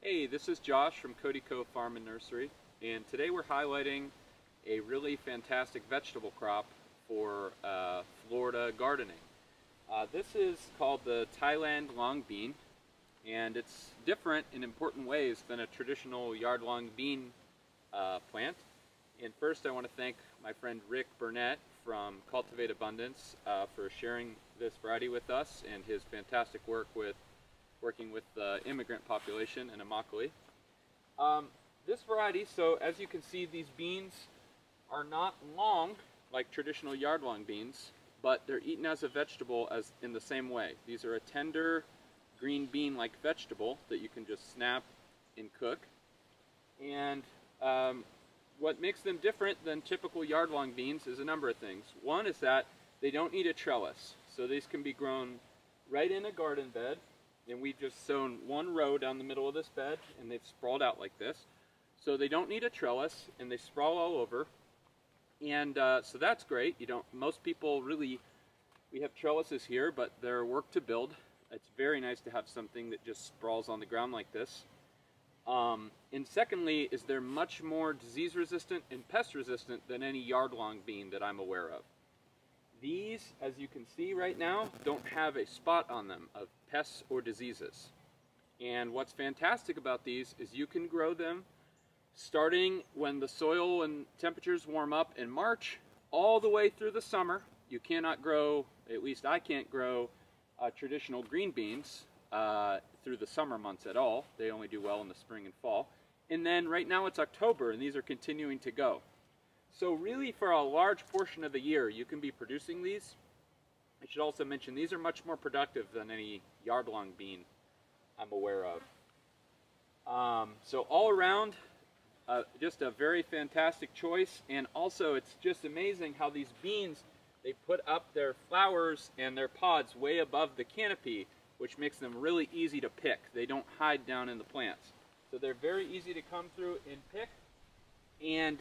Hey, this is Josh from Cody Cove Farm and Nursery, and today we're highlighting a really fantastic vegetable crop for Florida gardening. This is called the Thailand Long Bean, and it's different in important ways than a traditional yard long bean plant. And first I want to thank my friend Rick Burnett from Cultivate Abundance for sharing this variety with us and his fantastic work working with the immigrant population in Immokalee. This variety, so as you can see, these beans are not long like traditional yard long beans, but they're eaten as a vegetable as in the same way. These are a tender green bean like vegetable that you can just snap and cook. And what makes them different than typical yard long beans is a number of things. One is that they don't need a trellis, so these can be grown right in a garden bed. And we've just sown one row down the middle of this bed, and they've sprawled out like this. So they don't need a trellis, and they sprawl all over. And so that's great. Most people really, we have trellises here, but they're work to build. It's very nice to have something that just sprawls on the ground like this. And secondly, is they're much more disease resistant and pest resistant than any yard long bean that I'm aware of. These, as you can see right now, don't have a spot on them of pests or diseases. And what's fantastic about these is you can grow them starting when the soil and temperatures warm up in March all the way through the summer. You cannot grow, at least I can't grow traditional green beans through the summer months at all. They only do well in the spring and fall. And then right now it's October and these are continuing to go. So really for a large portion of the year you can be producing these. I should also mention these are much more productive than any yard long bean I'm aware of. So all around just a very fantastic choice, and also it's just amazing how these beans, they put up their flowers and their pods way above the canopy, which makes them really easy to pick. They don't hide down in the plants. So they're very easy to come through and pick, and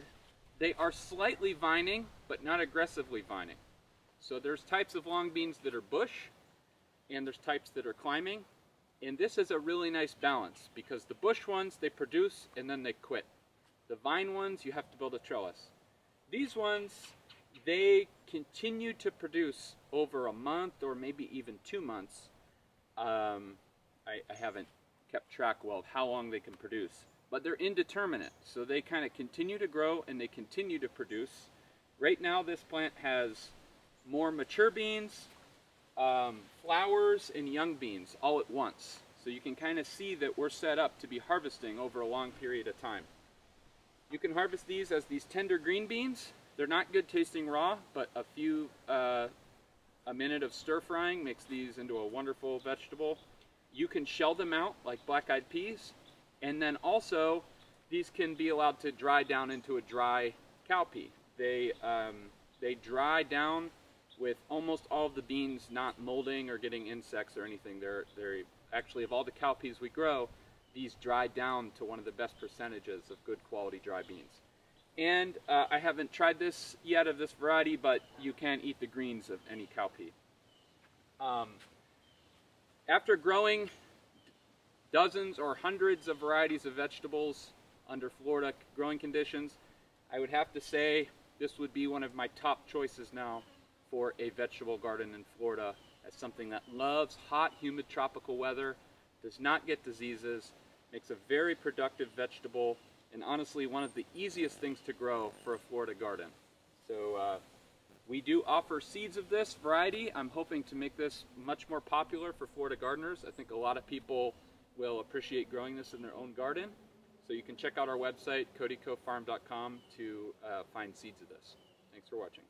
they are slightly vining, but not aggressively vining. So there's types of long beans that are bush, and there's types that are climbing. And this is a really nice balance, because the bush ones, they produce and then they quit. The vine ones, you have to build a trellis. These ones, they continue to produce over a month or maybe even 2 months. I haven't kept track well of how long they can produce. But they're indeterminate, so they kind of continue to grow and they continue to produce. Right now this plant has more mature beans, flowers, and young beans all at once. So you can kind of see that we're set up to be harvesting over a long period of time. You can harvest these as these tender green beans. They're not good tasting raw, but a minute of stir frying makes these into a wonderful vegetable. You can shell them out like black-eyed peas. And then also, these can be allowed to dry down into a dry cowpea. They dry down with almost all of the beans not molding or getting insects or anything. They're actually, of all the cowpeas we grow, these dry down to one of the best percentages of good quality dry beans. And I haven't tried this yet of this variety, but you can eat the greens of any cowpea. After growing dozens or hundreds of varieties of vegetables under Florida growing conditions, I would have to say this would be one of my top choices now for a vegetable garden in Florida, as something that loves hot, humid, tropical weather, does not get diseases, makes a very productive vegetable, and honestly one of the easiest things to grow for a Florida garden. So we do offer seeds of this variety. I'm hoping to make this much more popular for Florida gardeners. I think a lot of people will appreciate growing this in their own garden. So you can check out our website, codycovefarm.com, to find seeds of this. Thanks for watching.